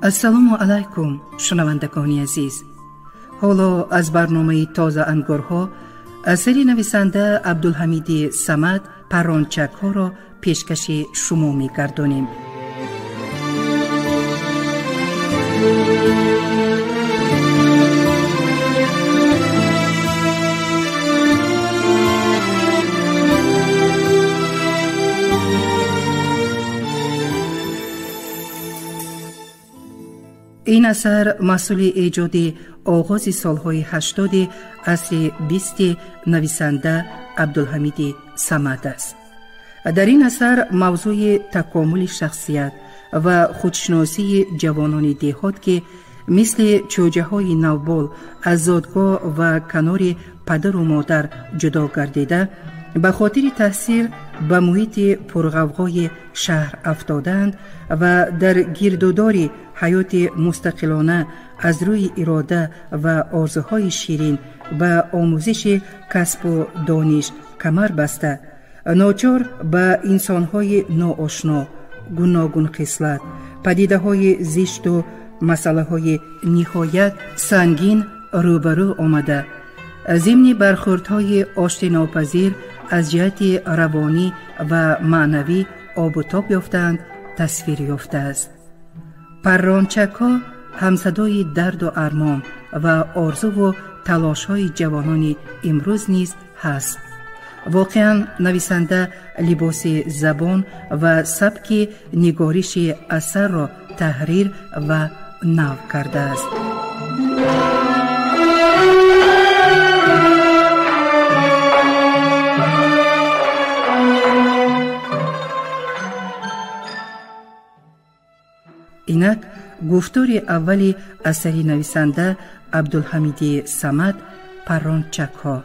السلام علیکم شنوندگان عزیز. حالا از برنامه تازه انگارها اثری نویسنده عبدالحمید صمد پرانچک ها را پیشکش شما می گردانیم. این اثر مسئول ایجاد آغاز سالهای 80 عصر 20 نویسنده عبدالحمید صمد است. در این اثر موضوع تکامل شخصیت و خودشناسی جوانان دهات که مثل چوجه های نوبال از زادگاه و کنار پدر و مادر جدا گردیده به خاطر تحصیل به محیط پرغوغای شهر افتادند و در گیردودار حیات مستقلانه از روی اراده و آرزوهای شیرین و آموزش کسب و دانش کمر بسته ناچار به انسانهای ناآشنا، گوناگون خصلت، پدیده‌های زشت و مسئله‌های نهایت سنگین روبرو آمده ضمن برخوردهای آشتیناپذیر از جهت روانی و معنوی آب و تاب یافتند تصویر یافته است. پرانچک ها همصدای درد و ارمان و آرزو و تلاش های جوانان امروز نیز هست. واقعا نویسنده لباس زبان و سبک نگارش اثر را تحریر و نو کرده است. اینک گفتار اولی اثری نویسنده عبدالحمید صمد پرانچک ها.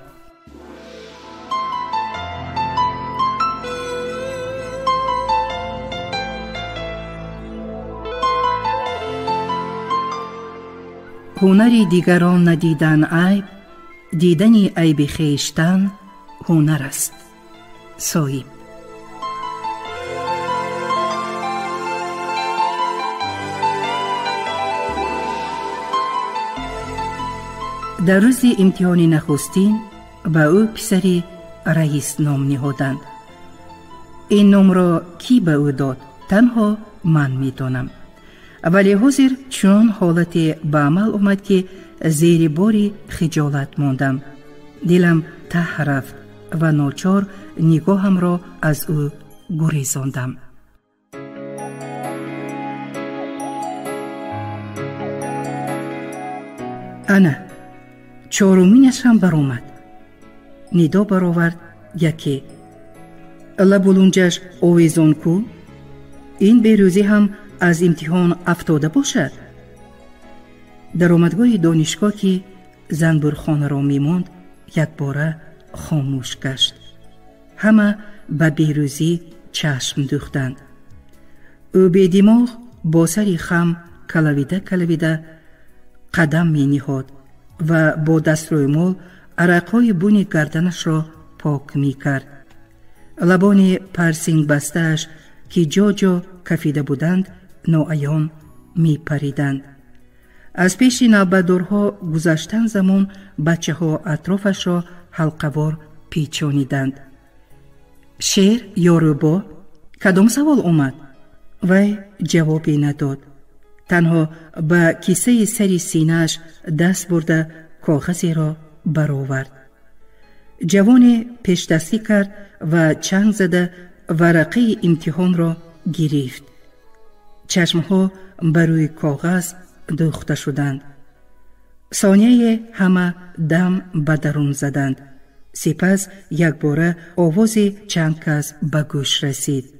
هنری دیگران ندیدن عیب، دیدن عیب خویشتن هنر است. صایب. در روز امتحان نخستین به او پسری رئیس نام نهادند. این نام را کی به او داد تنها من میدانم، ولی حاضر چون حالت به عمل اومد که زیر باری خجالت ماندم. دلم ته رفت و ناچار نگاهم را از او گریزاندم. انا چهارمینش هم برآمد. ندا برآورد یکی لبولونجش آویزان کو، این بیروزی هم از امتحان افتاده باشد. در آمدگاه دانشگاه که زنبورخانه را میماند یک باره خاموش گشت. همه به بیروزی چشم دوختند. او بی دماغ با سری خم کلویده قدم می نهاد و با دستروی عرقهای بون گردنش را پاک می کرد. لبان پرسینگ بستهش که جا جا کفیده بودند ناعیان می پریدند. از پیش نوبدارها گذشتن زمان بچه ها اطرافش را حلقه‌وار پیچانیدند. شعر یا ربا؟ کدام سوال اومد؟ وی جوابی نداد. تنها به کیسه سری سینه‌اش دست برده کاغذی را برآورد. جوان پیش دستی کرد و چنگ زده ورقه امتحان را گرفت. چشمها بر روی کاغذ دوخته شدند. ثانیه همه دم به درون زدند. سپس یک باره آواز چند کس به گوش رسید.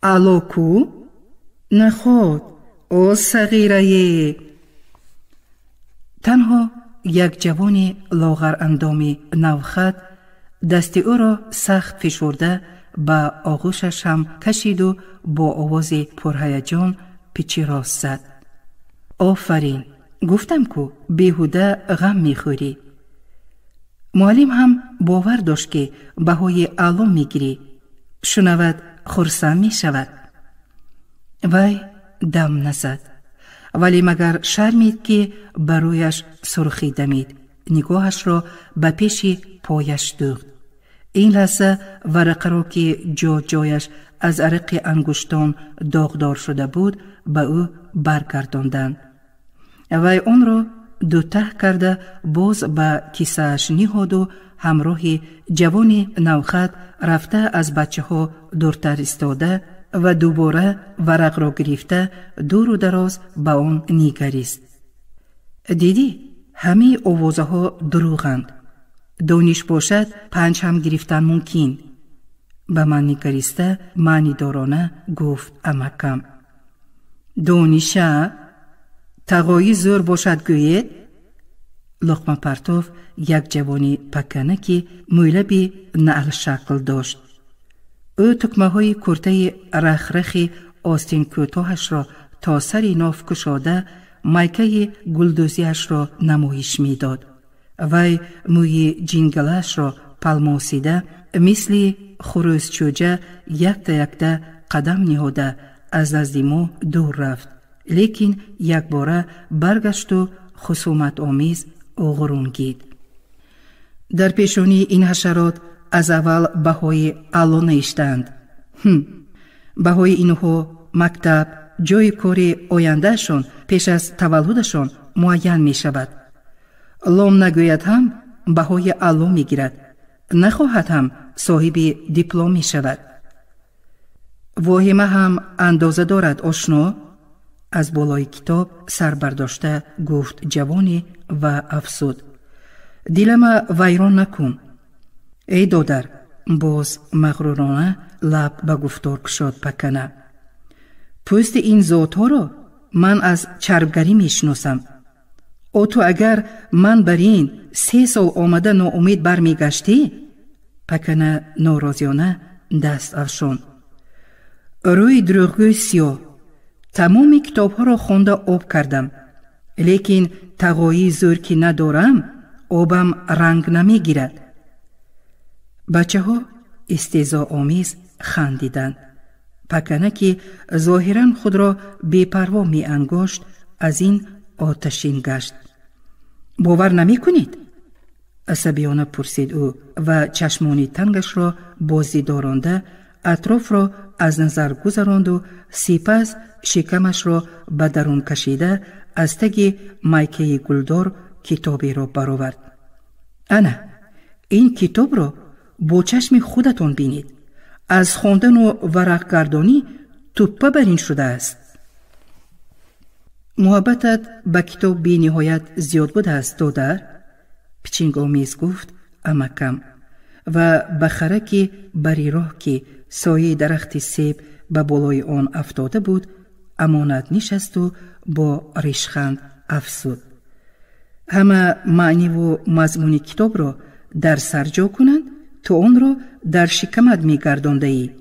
الو کو؟ نخود او صغیره. تنها یک جوان لاغر اندام نوخط دست او را سخت فشرده به آغوشش هم کشید و با آواز پرهیجان پیچی راست زد. آفرین، گفتم کو بیهوده غم میخوری. معلم هم باور داشت که بهای اعلا میگیری. شنود خرسند میشود. وی دم نزد. ولی مگر شرمید که برویش سرخی دمید. نگاهش را به پیش پایش دوخت. این لحظه ورقه را که جایش از عرق انگشتان داغدار شده بود به او برگرداندند. وی آن را دو ته کرده باز به کیسه‌اش نهاد و همراه جوان نوخط رفته از بچه ها دورتر ایستاده و دوباره ورق را گرفته دور و دراز به آن نگریست. دیدی همه آوازه ها دروغند. دانش باشد 5 هم گرفتن ممکن. به من نگریسته معنی دارانه گفت امکم. دانشه تقایی زور باشد گوید؟ لقمه پرتوف یک جوانی پکنه که مولبی نعل شکل داشت. او تکمه های کرته رخرخی آستین کوتاهش را تا سری ناف کشاده مایکه گلدوزیش را نمایش می داد. وی موی جنگلش را پلماسیده مثل خروس چوجه یکتا قدم نهاده از نزد ما دور رفت. لیکن یک باره برگشت و خصومت آمیز غرونگید. در پیشانی این حشرات از اول بهای علا نوشتند. بهای اینها مکتب، جای کاری آیندهشان پیش از تولدشان معین می شود. لام نگوید هم بهای علا می گیرد. نخواهد هم صاحب دیپلم می شود. واهمه هم اندازه دارد آشنا؟ از بالای کتاب سر برداشته گفت جوانی و افسود. دلم ویران نکن. ای دادر، باز مغرورانه لب به گفتار کشاد پکنه. پوست این ذات ها را من از چربگری می شناسم. او تو اگر من بر این 3 سال آمده ناامید برمی گشتی؟ پکنه ناراضیانه دست افشاند. روی دروغگوی سیاه تمام کتاب ها را خونده آب کردم، لیکن تقایی زور که ندارم آبم رنگ نمی گیرد. بچه ها استهزا آمیز خندیدند. پکنه که ظاهرا خود را بی‌پروا می انگاشت از این آتشین گشت. باور نمی کنید؟ عصبیانه پرسید او و چشمانی تنگش را بازی دارانده اطراف را از نظر گذراند و سپس شکمش را به درون کشیده از تگ مایکه گلدار کتابی را برآورد. انا این کتاب را با چشم خودتون بینید. از خواندن و ورق گردانی توپه برین شده است. محبتت به کتاب بی نهایت زیاد بوده است دادر؟ پیچینگ آمیز گفت امکم و بخره که بری راه که سایه درخت سیب به بالای آن افتاده بود امانت نشست و با ریشخند افسود. همه معنی و مضمون کتاب را در سر جا کنند تو آن را در شکمت می گردانده ای.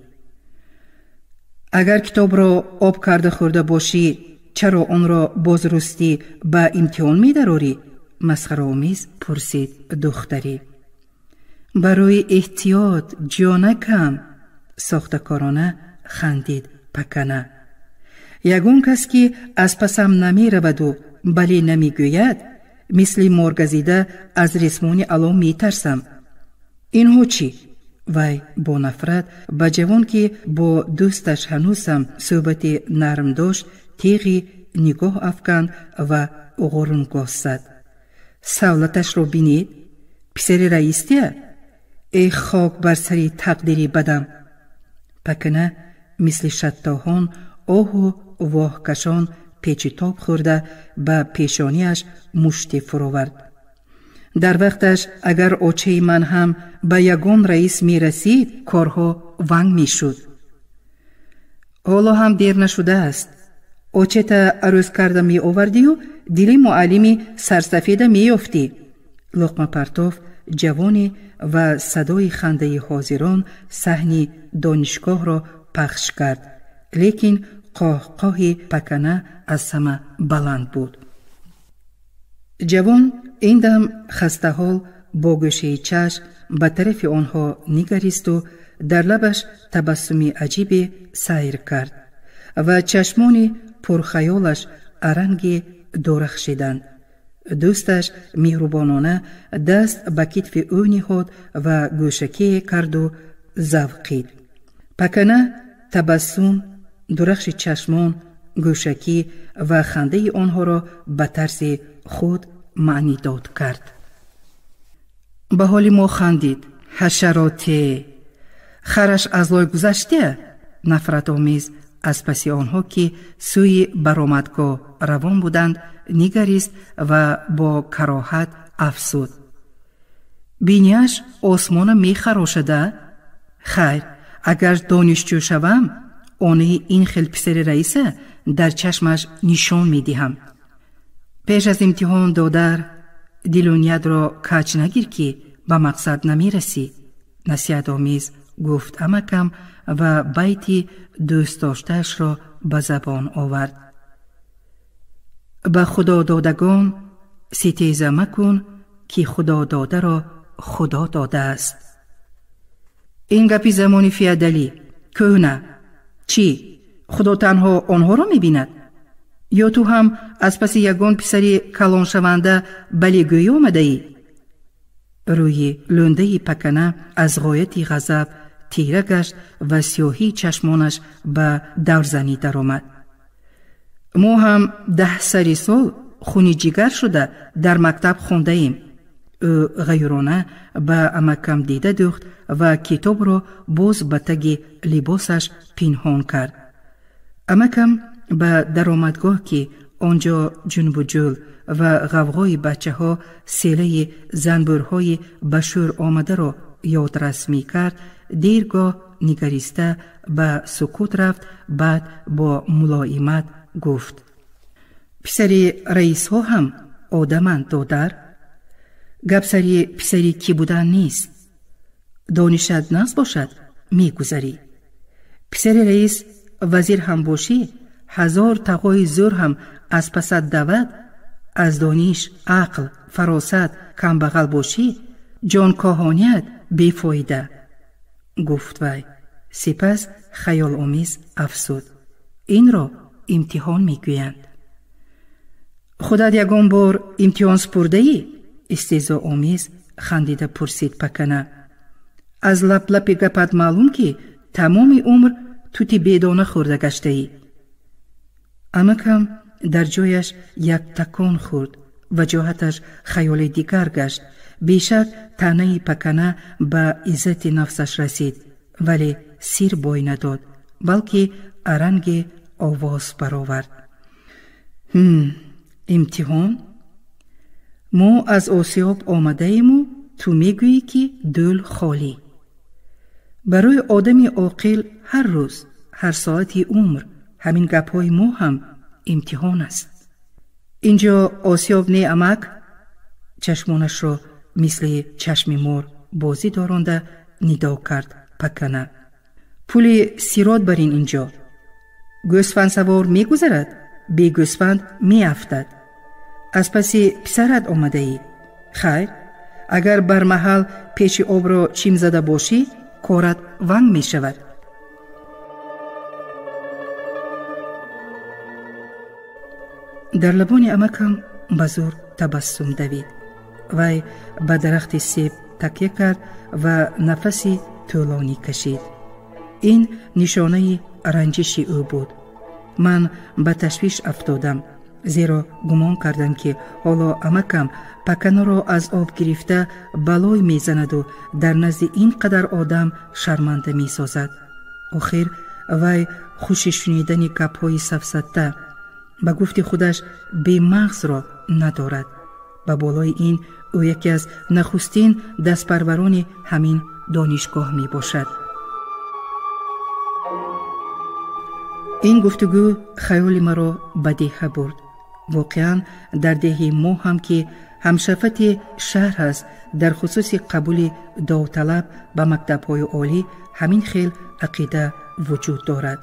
اگر کتاب را آب کرده خورده باشی چرا آن را بازرستی به امتحان می دراری؟ مسخره آمیز پرسید دختری. برای احتیاط جانکم، ساختکارانه خندید پکنه. یگون کس که از پسم نمی رود و بلی نمی گوید مثل مرگزیده از رسمون علام می ترسم. اینها چی؟ وی با نفرت به جوان که با دوستش هنوزم صحبت نرم داشت تیغی نگاه افکند و غرونگاه زد. سولتش رو بینید؟ پسر رئیستیه؟ ای خاک بر سری تقدیری بدم. پکنه مثل شتاهان آه و واه کشان پیچ تاب خورده به پیشانیش مشتی فروورد. در وقتش اگر اوچه من هم به یگان رئیس می رسید کارها ونگ می شد. حالا هم دیر نشده است. اوچه تا عروض کرده می آوردی و دلی معلمی سرسفیده می یافتی. لقمه پرتوف جوانی و صدای خنده حاضران صحنه دانشگاه را پخش کرد، لیکن قاه پکنه از همه بلند بود. جوان این دم خسته حال با گوشه چشم به طرف آنها نگریست و در لبش تبسمی عجیبی سیر کرد و چشمانی پرخیالش ارنگ درخشیدند. دوستش مهربانانه دست به کتف او نهاد و گوشکی کرد و ذوقید. پکنه تبسم، درخش چشمان، گوشکی و خنده آنها را به طرز خود معنی داد کرد. به حال ما خندید. حشراته، خرش از لای گذشته. نفرت آمیز از پس آنها که سوی برآمدگاه روان بودند نگریست و با کراهت افسود. بینیش آسمان می خراشده؟ خیر، اگر دانشجو شوم آنه این خیل پسر رئیسه در چشمش نشان می دهم. پیش از امتحان دادر دیلونیت را کج نگیر که به مقصد نمی رسی. نصیحت آمیز گفت عمکم و بیتی دوست داشتهش را به زبان آورد. به خدا دادگان ستیزه مکن که خدا داده را خدا داده است. این گپی زمانی فیادلی کهنه. چی؟ خدا تنها آنها را می بیند؟ یا تو هم از پس یگان پسری کلان شونده بلی گوی آمده ای؟ روی لنده پکنه از غایت غضب تیره گشت و سیاهی چشمانش به دورزنی در آمد. ما هم 10 سال خونی جگر شده در مکتب خونده ایم. او غیرانه به عمکم دیده دوخت و کتاب را باز به تگ لباسش پنهان کرد. عمکم به درآمدگاه که آنجا جنب و جل و غوغای بچه ها سیله زنبورهای بشور آمده را یادرس می کرد. دیرگاه نگریسته به سکوت رفت. بعد با ملایمت گفت: پسری رئیس ها هم آدمند دادر؟ گپ سری پسری کی بودن نیست. دانشت نقص باشد می گذری. پسری رئیس وزیر هم باشی 1000 تقای زور هم از پست دود. از دانش، عقل، فراست کم بغل باشی جان کاهانیت بیفایده. گفت وی. سپس خیال آمیز افسود: این را امتحان می گویند. خودت یگان بار امتحان سپرده ای؟ استهزا آمیز خندیده پرسید پکنه. از لپ لپ گپت معلوم که تمام عمر توتی بیدانه خورده گشته ای. عمکم در جایش یک تکان خورد. وجاهتش خیال دیگر گشت. بیشک تنه پکنه به عزت نفسش رسید، ولی سیر بای نداد، بلکه ارنگ آواز برآورد: امتحان؟ ما از آسیاب آمده ایم و تو میگویی که دل خالی. برای آدمی عاقل هر روز، هر ساعتی عمر همین گپ‌های ما هم امتحان است. اینجا آسیاب نه عمک؟ چشمانش را مثل چشم مور بازی دارانده ندا کرد پکنه. پول سیراد برین اینجا. گوسفند سوار می گذرد، بی گوسفند می افتد. از پسی پسرت آمده ای. خیر، اگر بر محل پیش آب را چیم زده باشی کارت ونگ می شود. در لبان عمکم بزرگ تبسم دوید. وی به درخت سیب تکیه کرد و نفسی طولانی کشید. این نشانه رنجش او بود. من به تشویش افتادم، زیرا گمان کردم که حالا عمکم پکنه را از آب گرفته بلای می زند و در نزد این قدر آدم شرمنده می سازد. آخر وی خوش شنیدن گپ‌های سفسطه به گفت خودش بی مغز را ندارد. به بالای این او یکی از نخستین دستپروران همین دانشگاه می باشد. این گفتگو خیال مرا به دهه برد. واقعا در ده ما هم که همشفت شهر است در خصوص قبول داوطلب به مکتب‌های عالی همین خیل عقیده وجود دارد.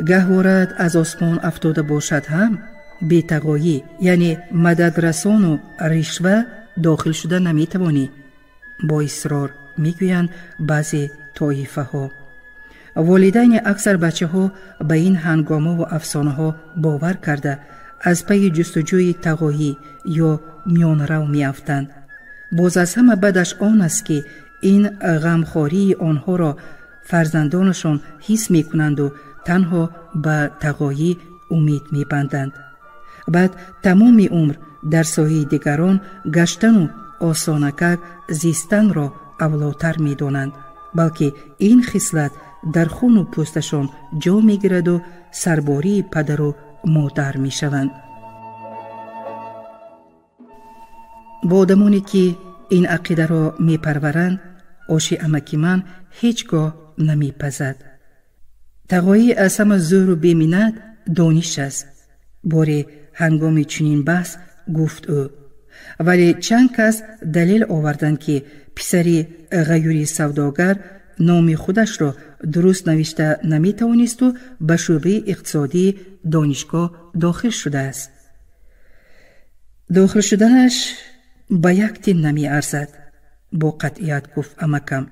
گهوارد از آسمان افتاده باشد هم بی‌تقاضی، یعنی مدد رسان و رشوه داخل شده نمیتوانی. با اصرار میگویند بعضی طایفه ها. والدین اکثر بچه ها به این هنگامه و افسانه ها باور کرده از پی جستجوی تقاضی یا میان رو می افتند. باز از همه بدش آن است که این غمخواری آنها را فرزندانشان حس می کنند و تنها به تقاضی امید می بندند. بعد تمام عمر در سایه دیگران گشتن و آسانکک زیستن را اولاتر می دانند، بلکه این خصلت در خون و پوستشان جا می گیرد و سرباری پدر و مادر می شوند. با آدمانی که این عقیده را می پرورند آشی امکی من هیچگاه نمی پزد. تقاضی از همه زور و بیمینت دانش است. باری هنگام چنین بحث گفت او، ولی چند کس دلیل آوردند که پسری غیوری سوداگر نام خودش را درست نوشته نمی توانست و به شعبه اقتصادی دانشگاه داخل شده است. داخل شدنش به یک تین نمی ارزد. با قطعیت گفت امکم.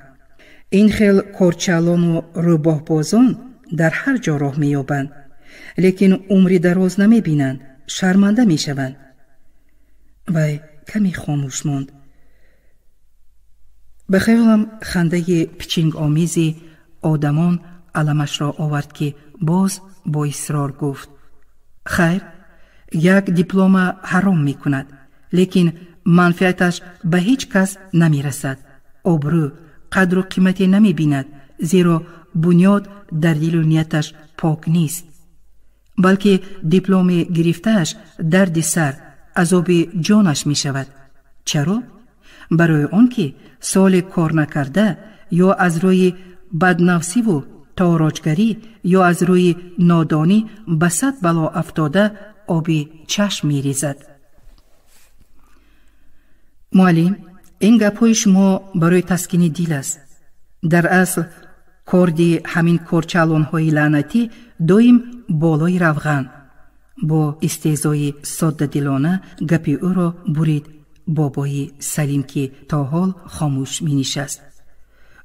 این خیل کارچالان و روباه بازان در هر جا راه می یابند، لیکن عمری دراز نمی بینند، شرمنده می شوند. وی کمی خاموش ماند. به خیالم خنده پیچینگ آمیزی آدمان علمش را آورد که باز با اصرار گفت خیر، یک دیپلم حرام می کند، لیکن منفعتش به هیچ کس نمی رسد. آبرو قدر و قیمتی نمی بیند، زیرا بنیاد در دل و نیتش پاک نیست، بلکه دیپلم گرفتهش درد سر عذاب جانش می شود. چرا؟ برای آن که سال کار نکرده یا از روی بدنفسی و تاراجگری یا از روی نادانی به صد بلا افتاده آبی چشم می ریزد. معلم، این گپای شما برای تسکین دل است. در اصل کردی همین کارچالان های لعنتی دویم بالای روغن. با استهزای ساده دلانه گپی او را برید بابای سلیم که تا حال خاموش می نشست.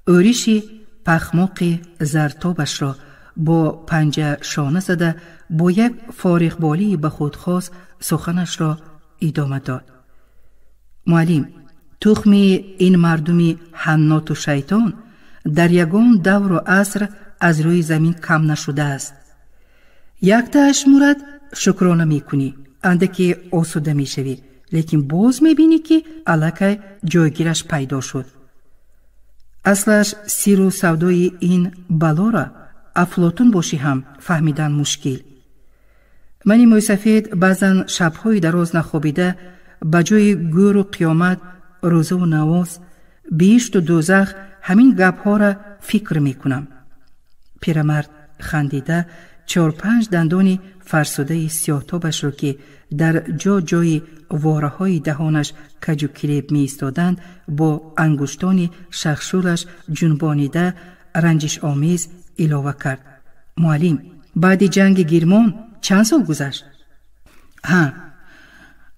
اوریشی پخماق زرتابش را با پنجه شانه زده با یک فارغ بالی به خود خواست سخنش را ادامه داد. معلم، تخم این مردمی حنات و شیطان در یگان دور و عصر از روی زمین کم نشده است. یک تاش مورد شکرانه می کنی، اندکی آسوده می شوی، لیکن باز می بینی که الکی جایگیرش پیدا شد. اصلش سیر و سودای این بلا را افلاطون باشی هم فهمیدن مشکل. منی موسفید بعضن شبهای دراز نخوابیده به جای گور و قیامت، روزه و نواز، بیشت و دوزخ همین گپ ها را فکر می کنم. پیرمرد خندیده 4-5 دندانی فرسوده سیاه‌تابش را که در جا جای واره های دهانش کج و کلیب می ایستادند با انگشتان شخشولش جنبانیده رنجش آمیز علاوه کرد. معلم، بعد جنگ گیرمان چند سال گذشت؟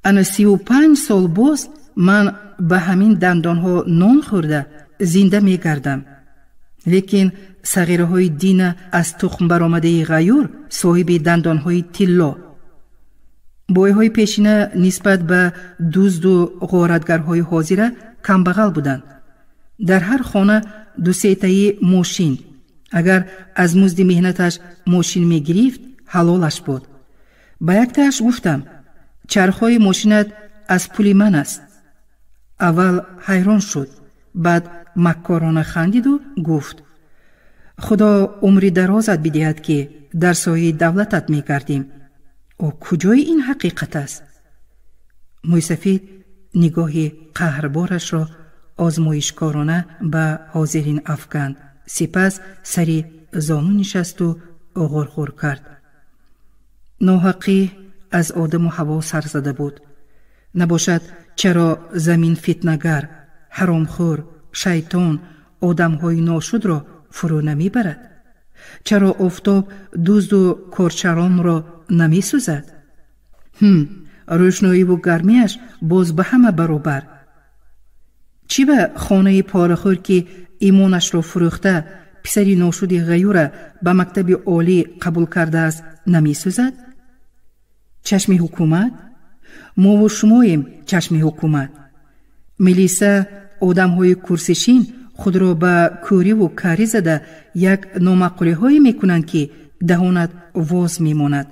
انا 35 سال باز من به همین دندان ها نان خورده زنده می گردم. لیکن صغیره های دین از تخم برآمده غیور صاحب دندان های طلا. بوی های پیشینه نسبت به دزد و غارتگرهای حاضره کمبغل بودند. در هر خانه 2-3 تایی ماشین. اگر از مزد مهنتش ماشین می گرفت حلالش بود. با یک تاش گفتم چرخهای ماشینت از پول من است. اول حیران شد، بعد مکارانه خندید و گفت خدا عمری درازت بدهد که در سایه دولتت می کردیم. او کجای این حقیقت است؟ موسفید نگاه قهربارش را آزمایشکارانه به حاضرین افکند، سپس سری زانو نشست و غرغر کرد. ناحقی از آدم و هوا سر زده بود. نباشد چرا زمین فتنه‌گر، حرامخور، شیطان آدم‌های ناشد را فرو نمی برد؟ چرا آفتاب دزد و کارچران را نمی سوزد؟ روشنایی و گرمیش باز به همه برابر. چی به خانه پاره‌خور که ایمانش را فروخته پسری ناشد غیور به مکتب عالی قبول کرده است نمی سوزد؟ چشم حکومت؟ ما و شماییم چشم حکومت. ملیسا آدم های کرسشین خود را به کوری و کاری زده یک نامقوله های می کنند که دهانت واز می ماند.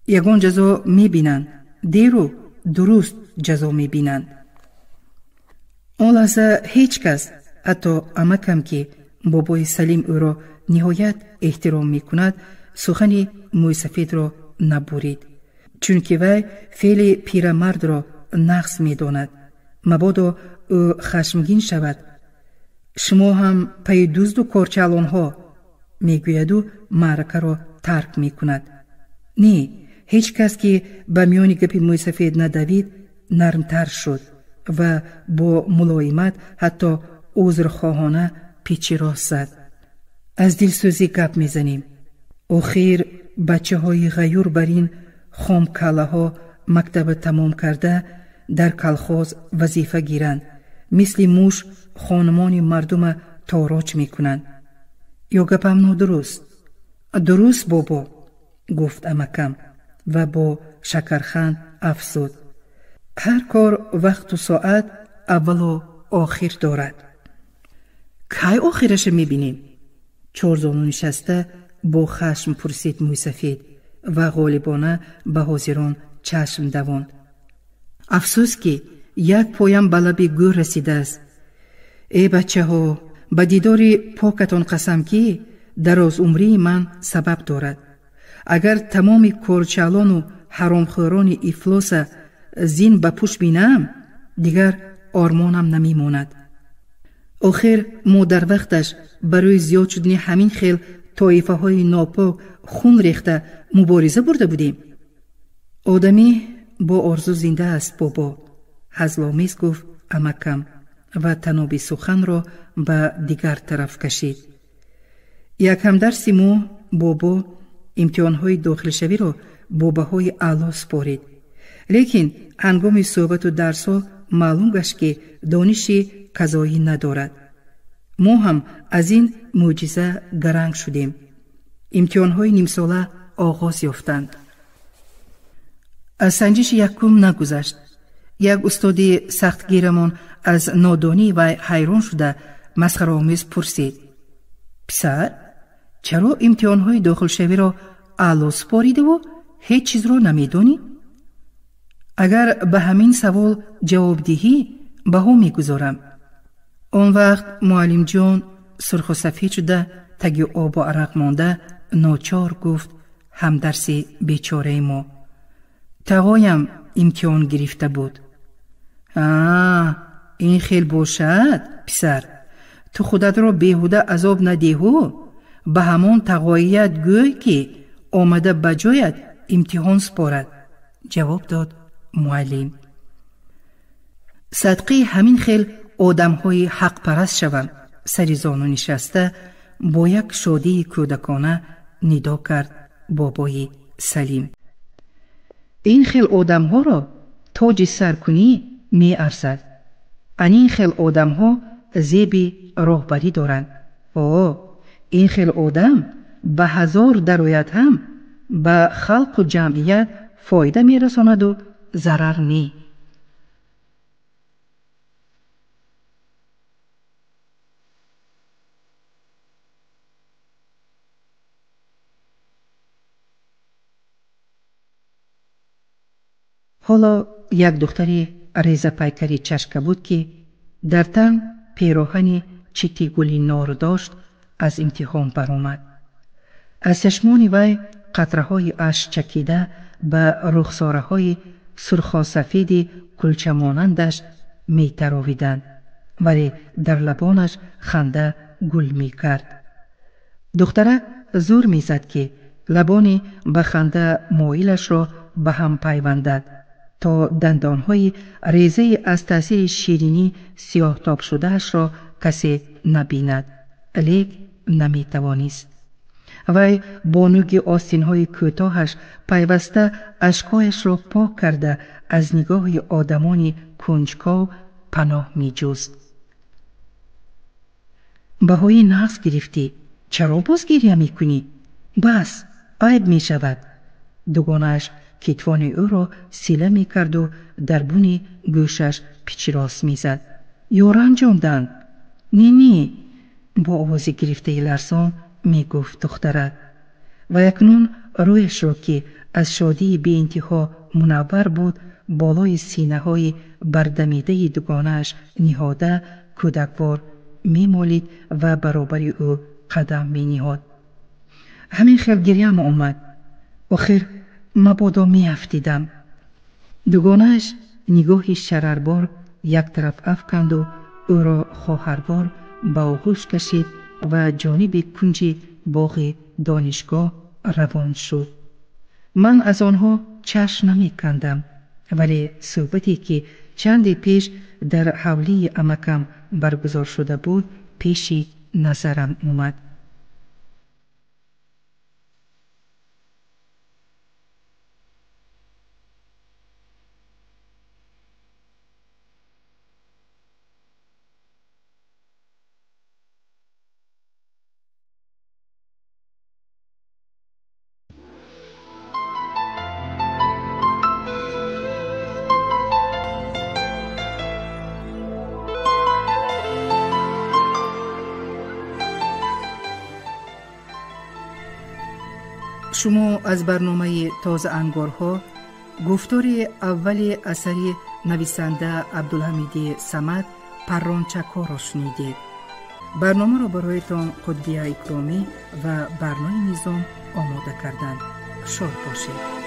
یگان جزا می بینند، دیر و درست جزا می بینند. آن لحظه هیچ کس، حتی امکم که بابای سلیم او را نهایت احترام می کند، سخن موی سفید را نبرید، چون که وی فعل پیرمرد را نقص می داند. مبادا او خشمگین شود. شما هم پی دزد و کارچالان ها می گوید و معرکه را ترک می کند. نه، هیچ کس که به میان گپ موی سفید ندوید نرمتر شد و با ملایمت حتی عذرخواهانه پیچی راست زد. از دلسوزی گپ میزنیم. آخر بچه های غیور بر این خام کله ها مکتب تمام کرده در کلخاز وظیفه گیرند، مثل موش خانمان مردم تاراج میکنند. یا گپم نادرست؟ درست بابا، گفت امکم و با شکرخند افزود. هر کار وقت و ساعت اول و آخر دارد. کی آخرش میبینیم؟ چارزانو نشسته با خشم پرسید موی سفید و غالبانه به حاضران چشم دواند. افسوس که یک پایم به لب گور رسیده است. ای بچه ها، به دیدار پاکتان قسم که دراز عمری من سبب دارد. اگر تمام کارچالان و حرامخوران افلاس زین به پوش بینم، دیگر آرمانم نمی ماند. آخر ما در وقتش برای زیاد شدن همین خیل طایفه های ناپاک خون ریخته مبارزه برده بودیم. آدمی با آرزو زنده است بابا، هزلامیز گفت امکم و تنابی سخن را به دیگر طرف کشید. یک همدرس ما بابا امتحانهای داخل شوی را با بهای اعلی سپارید، لیکن هنگام صحبت و درس ها معلوم گشت که دانشی قضایی ندارد. ما هم از این معجزه گرنگ شدیم. امتحانهای نیم ساله آغاز یافتند. از سنجش یکم نگذشت. یک استاد سختگیرمان از نادانی و حیران شده مسخره‌آمیز پرسید: پسر، چرا امتحانهای داخل شوی را اعلی سپاریده و هیچ چیز را نمیدانی؟ اگر به همین سوال جواب دهی بها میگذارم. آن وقت معلم جان سرخ و سفید شده تگی آب و عرق مانده ناچار گفت: همدرس بیچاره ما، تقایم امتحان گرفته بود. این خیل باشد پسر، تو خودت را بیهوده عذاب ندهو. به همان تقاییت گوی که آمده بجایت امتحان سپارد، جواب داد معلم. صدقه همین خیل آدم های حق پرست شوم. سری زانو نشسته با یک شادی کودکانه ندا کرد بابای سلیم: این خیل آدم ها را تاج سر کنی می ارزد. این خیل آدم ها زیبی راهبری دارند. این خیل آدم به هزار درایت هم به خلق و جمعیت فایده می رساند و ضرر نی. حالا یک دختری ریزه پیکری چشکه بود که در تن پیراهن چیتی گلی نار داشت از امتحان برآمد. از چشمان وی قطره های اشک چکیده به رخساره های سرخ سفید کلچه مانندش می تراویدند، ولی در لبانش خنده گل می کرد. دختره زور می زد که لبانی به خنده مایلش را به هم پیوندد تا دندانهای ریزه از تاثیر شیرینی سیاه تاب شدهش را کسی نبیند، لیک نمی توانست. وی با نوک آستینهای کوتاهش پیوسته اشکایش را پاک کرده از نگاه آدمان کنجکاو پناه می جست. баҳои нағз гирифтӣ, чаро боз гирья мекунӣ? бас, айб мешавад. дугонааш китфони ӯро сила мекарду дар буни гӯшаш пичирос мезад. ё ранҷонданд? не, бо овози гирифтаи ларзон мегуфт духтарак. ва акнун рӯяшро ки аз шодии беинтиҳо мунаввар буд болои синаҳои бардамидаи дугонааш ниҳода кӯдаквор мемолид ва баробари ӯ қадам мениҳод. ҳамин хел гирьям омад. охир мабодо меафтидам. дугонааш нигоҳи шарарбор як тараф афканду ӯро хоҳарвор ба оғӯш кашид ва ҷониби кунҷи боғи донишгоҳ равон шуд. ман аз онҳо чашм намекандам, вале суҳбате ки чанде пеш дар ҳавлии амакам баргузор шуда буд пеши назарам омад. шумо аз барномаи тозаангорҳо гуфтори аввали асари нависанда Абдулҳамиди Самад «Паррончакҳо»-ро шунидед. барномаро бароятон Қутбия Икромӣ ва Барнои Низом омода карданд. шод бошед.